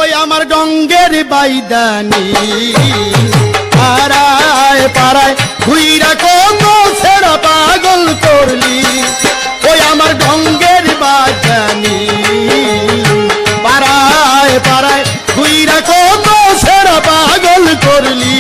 ওই আমার গঙ্গের বাইদানি পাড়ায় পাড়ায় ঘুইরা কত ছেড়া পাগল করলি। ওই আমার গঙ্গের বাইদানি পাড়ায় পাড়ায় ঘুইরা কত ছেড়া পাগল করলি।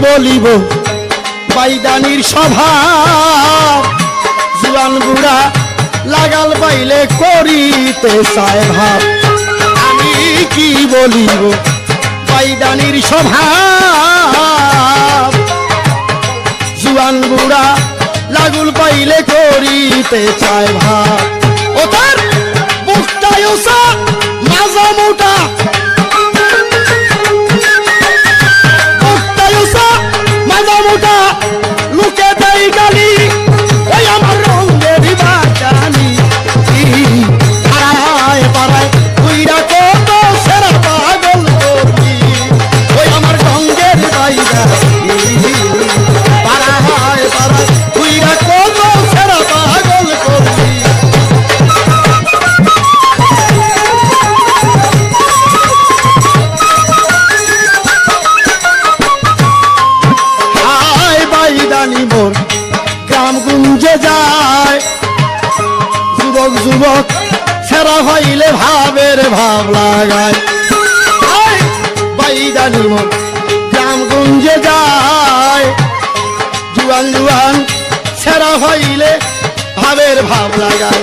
বলিব বাইদানির স্বভাব, জুয়ান বুড়া লাগাল পাইলে করিতে চায় ভাব। আমি কি বলিব বাইদানির স্বভাব, জুয়ান বুড়া লাগুল পাইলে করিতে চায় ভাব। ও তার বুকটায় ওসা মাজা মোটা, লুকে দেই গালি। ওই আমার রঙের বাজানি পাড়ায় পাড়ায় কইরা কত সেরা পাগল করলি। ওই আমার রঙের বাজানি পাড়ায় পাড়ায় কইরা কত সেরা পাগল করলি। গ্রামগঞ্জে যায় যুবক যুবক সেরা হইলে ভাবের ভাব লাগায়। বাইদানি মোর গ্রামগঞ্জে যায় জুয়ান জুয়ান সেরা হইলে ভাবের ভাব লাগায়।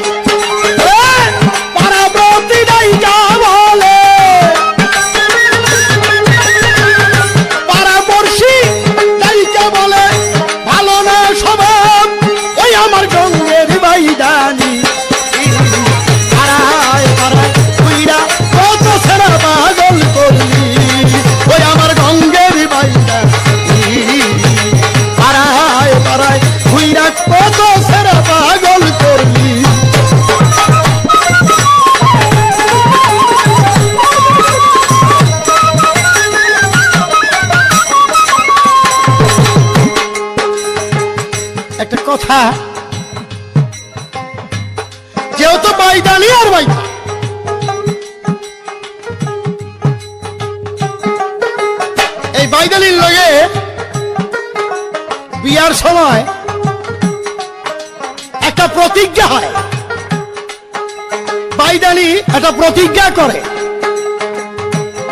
পাড়াপ্রতি ডাইকা বলে, পাড়াপড়শি ডাইকা বলে ভালো না স্বভাব। ওই আমার গঙ্গের বাইদানি পাড়ায় পাড়ায় কইরা কত সেরা পাগল করলি। ওই আমার গঙ্গের বাইদানি পাড়ায় পাড়ায় কইরা কত সেরা পাগল করলি। একটা কথা, যেহেতু বাইদানি আর বাইদা, এই বাইদানির লগে বিয়ার সময় একটা প্রতিজ্ঞা হয়। বাইদানি একটা প্রতিজ্ঞা করে,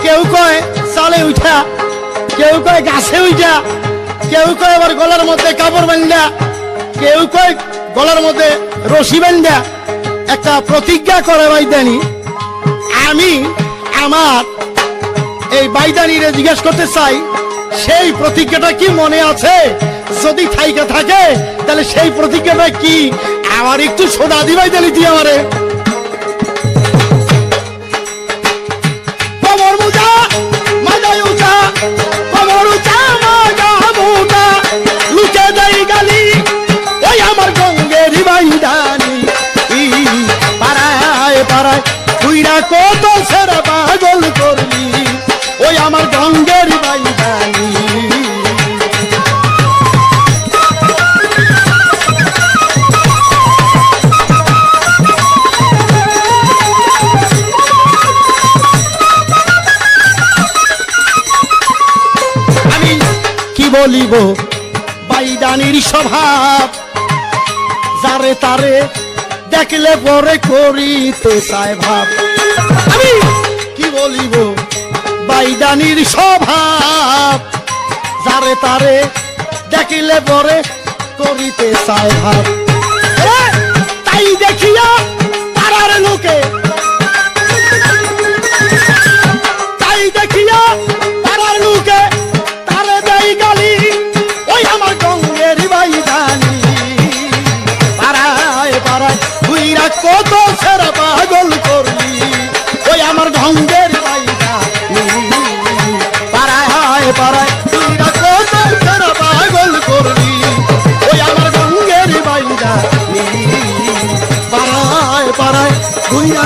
কেউ কয় চালে উঠা, কেউ কয় গাছে উঠা, কেউ কয় আবার গলার মধ্যে কাপড় বান্ধা, কেউ কয় গলার মধ্যে রশি বান্ধা একটা প্রতিজ্ঞা করে বাইদানি। আমি আমার এই বাইদানিরে জিজ্ঞেস করতে চাই, সেই প্রতিজ্ঞাটা কি মনে আছে? যদি থাইকা থাকে তাহলে সেই প্রতিজ্ঞাটা কি? আমার একটু সোনা দিবাই দিলি তুই আমারে। কমর মুজা মাজায় উঠা, কমর উঠা মাজা মুটা, লুকে দেই গালি। ওই আমার গঙ্গের বাইদানি পাড়ায় পাড়ায় কইরা কত সেরা পাগল করলি। ওই আমার গঙ্গের বাইদানি বাইদানির স্বভাব, যারে তারে দেখলে পরে করিতে চায় ভাব। আমি কি বলিব বাইদানির স্বভাব, যারে তারে দেখিলে পরে করিতে চায় ভাব। তাই দেখিয়া পাড়ার লোকে, তাই দেখিয়া পাড়ার লোকে তারে দেই গালি, ওই আমার গঙ্গের বাইদানি। পাড়ায় পাড়ায় বুইরা কত সেরা পাগল করলি, ওই আমার গঙ্গের বাইদানি। পাড়ায় পাড়ায় বুইরা কত সেরা পাগল করলি, ওই আমার গঙ্গের বাইদানি। পাড়ায় পাড়ায় বুইরা